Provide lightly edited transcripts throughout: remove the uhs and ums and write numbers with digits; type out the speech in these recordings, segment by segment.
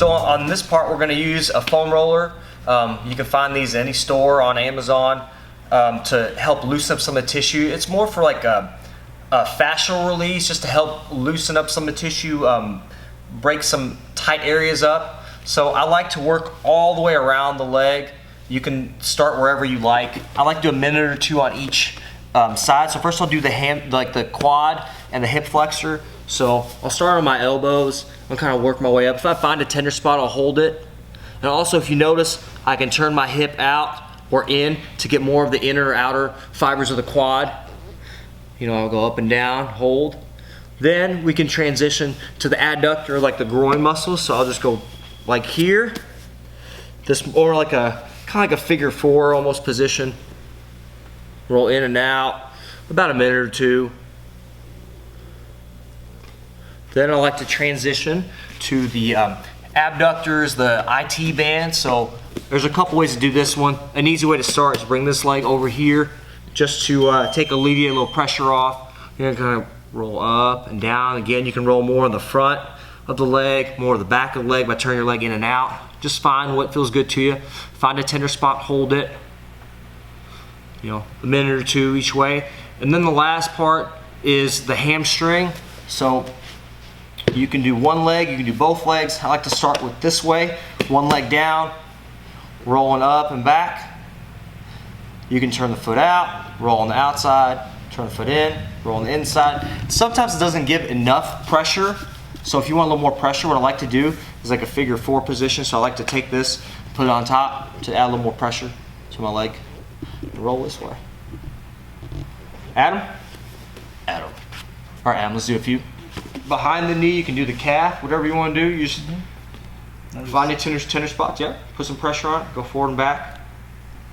So on this part, we're going to use a foam roller. You can find these in any store on Amazon to help loosen up some of the tissue. It's more for like a fascial release, just to help loosen up some of the tissue, break some tight areas up. So I like to work all the way around the leg. You can start wherever you like. I like to do a minute or two on each side. So first I'll do the quad and the hip flexor. So I'll start on my elbows and kind of work my way up. If I find a tender spot, I'll hold it. And also, if you notice, I can turn my hip out or in to get more of the inner or outer fibers of the quad. You know, I'll go up and down, hold. Then we can transition to the adductor, like the groin muscles. So I'll just go like here, this, or like a kind of like a figure four almost position. Roll in and out, about a minute or two. Then I like to transition to the abductors, the IT band. So there's a couple ways to do this one. An easy way to start is bring this leg over here just to alleviate a little pressure off. You're gonna kind of roll up and down. Again, you can roll more on the front of the leg, more of the back of the leg by turning your leg in and out. Just find what feels good to you. Find a tender spot, hold it. You know, a minute or two each way. And then the last part is the hamstring. So you can do one leg, you can do both legs. I like to start with this way, one leg down, rolling up and back. You can turn the foot out, roll on the outside, turn the foot in, roll on the inside. Sometimes it doesn't give enough pressure. So if you want a little more pressure, what I like to do is like a figure four position. So I like to take this, put it on top to add a little more pressure to my leg. And roll this way. Adam? Adam. All right, Adam, let's do a few. Behind the knee, you can do the calf, whatever you want to do. You just find your tender spots, yeah. Put some pressure on it, go forward and back.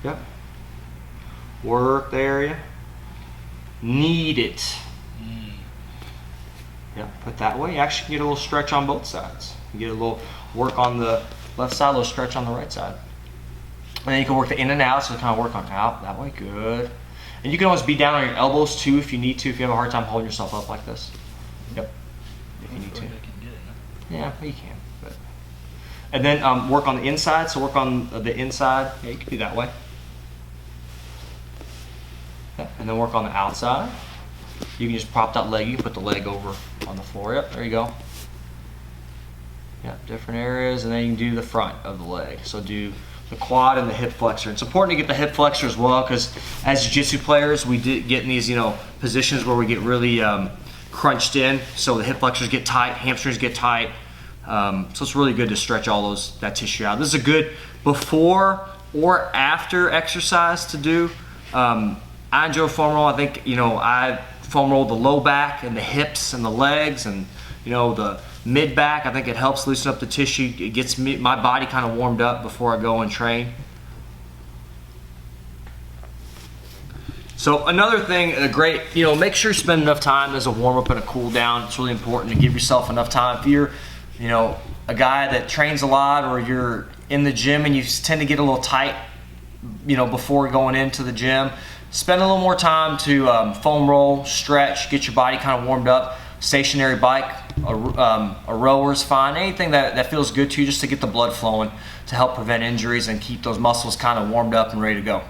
Yep. Work the area. Knead it. Yeah, put that way. You actually can get a little stretch on both sides. You get a little work on the left side, a little stretch on the right side. And then you can work the in and out, so kind of work on out that way, good. And you can always be down on your elbows too if you need to, if you have a hard time holding yourself up like this. Yep, if you need to. Yeah, you can. But. And then work on the inside, so work on the inside. Yeah, you can do that way. Yeah. And then work on the outside. You can just prop that leg, you can put the leg over on the floor. Yep, there you go. Yep, different areas, and then you can do the front of the leg. So do the quad and the hip flexor. It's important to get the hip flexor as well, because as jiu-jitsu players, we get in these, positions where we get really crunched in. So the hip flexors get tight, hamstrings get tight. So it's really good to stretch all that tissue out. This is a good before or after exercise to do. I enjoy foam roll. I think, I foam roll the low back and the hips and the legs and, the mid back. I think it helps loosen up the tissue. It gets my body kind of warmed up before I go and train. So another thing, make sure you spend enough time as a warm up and a cool down. It's really important to give yourself enough time. If you're, a guy that trains a lot, or you're in the gym and you tend to get a little tight, before going into the gym, spend a little more time to foam roll, stretch, get your body kind of warmed up. Stationary bike, a rower is fine. Anything that feels good to you, just to get the blood flowing, to help prevent injuries and keep those muscles kind of warmed up and ready to go.